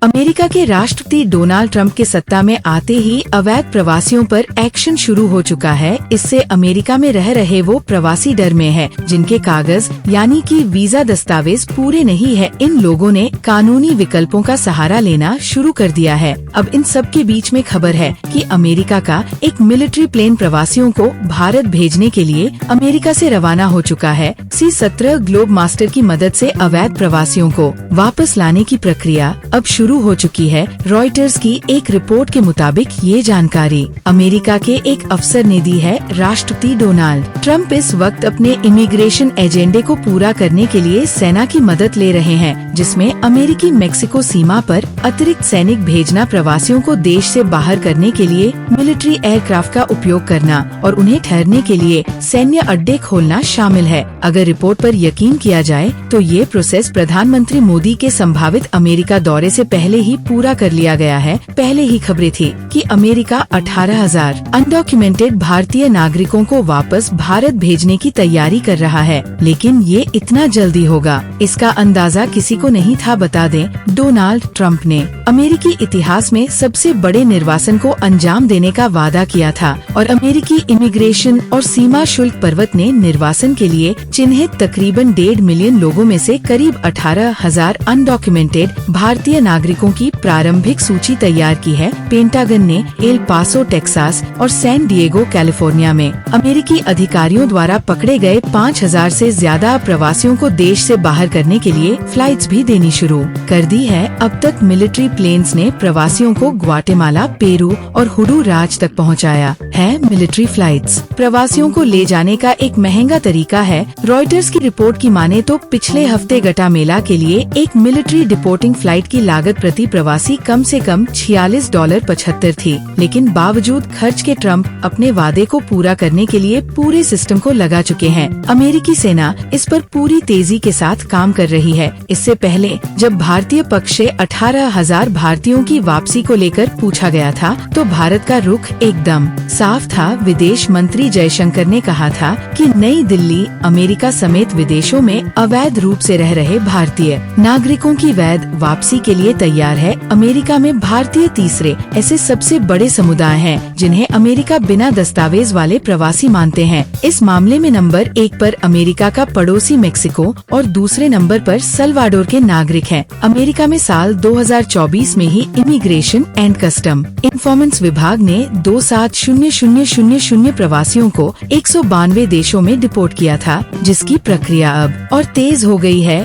America के राष्ट्रपति Donald Trump के सत्ता में आते ही अवैध प्रवासियों पर एक्शन शुरू हो चुका है। इससे अमेरिका में रह रहे वो प्रवासी डर में है, जिनके कागज यानी कि वीजा दस्तावेज पूरे नहीं है। इन लोगों ने कानूनी विकल्पों का सहारा लेना शुरू कर दिया है। अब इन सब के बीच में खबर है कि अमेरिका का एक मिलिट्री प्लेन प्रवासियों को भारत भेजने के लिए अमेरिका से रवाना हो चुका है। C-17 ग्लोब मास्टर की मदद से अवैध प्रवासियों को वापस लाने की प्रक्रिया अब शुरू हो चुकी है। रॉयटर्स की एक रिपोर्ट के मुताबिक ये जानकारी अमेरिका के एक अफसर ने दी है। राष्ट्रपति डोनाल्ड ट्रंप इस वक्त अपने इमिग्रेशन एजेंडे को पूरा करने के लिए सेना की मदद ले रहे हैं, जिसमें अमेरिकी मेक्सिको सीमा पर अतिरिक्त सैनिक भेजना, प्रवासियों को देश से बाहर करने के लिए मिलिट्री एयरक्राफ्ट का उपयोग करना और उन्हें ठहरने के लिए सैन्य अड्डे खोलना शामिल है। अगर रिपोर्ट पर यकीन किया जाए तो ये प्रोसेस प्रधानमंत्री मोदी के संभावित अमेरिका दौरे से पहले ही पूरा कर लिया गया है। पहले ही खबरें थी कि अमेरिका 18,000 अनडॉक्यूमेंटेड भारतीय नागरिकों को वापस भारत भेजने की तैयारी कर रहा है, लेकिन ये इतना जल्दी होगा इसका अंदाजा किसी को नहीं था। बता दें, डोनाल्ड ट्रंप ने अमेरिकी इतिहास में सबसे बड़े निर्वासन को अंजाम देने का वादा किया था और अमेरिकी इमिग्रेशन और सीमा शुल्क पर्वत ने निर्वासन के लिए चिन्हित तकरीबन 1.5 मिलियन लोगों में से करीब 18,000 अनडॉक्यूमेंटेड भारतीय नागरिकों की प्रारंभिक सूची तैयार की है। पेंटागन ने एल पासो टेक्सास और सैन डिएगो कैलिफोर्निया में अमेरिकी अधिकारियों द्वारा पकड़े गए 5,000 से ज्यादा प्रवासियों को देश से बाहर करने के लिए फ्लाइट्स भी देनी शुरू कर दी है। अब तक मिलिट्री प्लेन्स ने प्रवासियों को ग्वाटेमाला, पेरू और हुडुराज तक पहुंचाया है। मिलिट्री फ्लाइट्स प्रवासियों को ले जाने का एक महंगा तरीका है। रॉयटर्स की रिपोर्ट की माने तो पिछले हफ्ते गटामेला के लिए एक मिलिट्री डिपोर्टिंग फ्लाइट की लागत प्रति प्रवासी कम से कम $46.75 थी, लेकिन बावजूद खर्च के ट्रंप अपने वादे को पूरा करने के लिए पूरे सिस्टम को लगा चुके हैं। अमेरिकी सेना इस पर पूरी तेजी के साथ काम कर रही है। इससे पहले जब भारतीय पक्ष से 18,000 भारतीयों की वापसी को लेकर पूछा गया था तो भारत का रुख एकदम साफ था। विदेश मंत्री जयशंकर ने कहा था कि नई दिल्ली अमेरिका समेत विदेशों में अवैध रूप से रह रहे भारतीय नागरिकों की वैध वापसी के लिए तैयार है। अमेरिका में भारतीय तीसरे ऐसे सबसे बड़े समुदाय हैं जिन्हें अमेरिका बिना दस्तावेज वाले प्रवासी मानते हैं। इस मामले में नंबर 1 पर अमेरिका का पड़ोसी मेक्सिको और दूसरे नंबर पर सल्वाडोर के नागरिक हैं। अमेरिका में साल 2024 में ही इमिग्रेशन एंड कस्टम इन्फॉर्मेंस विभाग ने 27,000 प्रवासियों को 192 देशों में डिपोर्ट किया था, जिसकी प्रक्रिया अब और तेज हो गई है।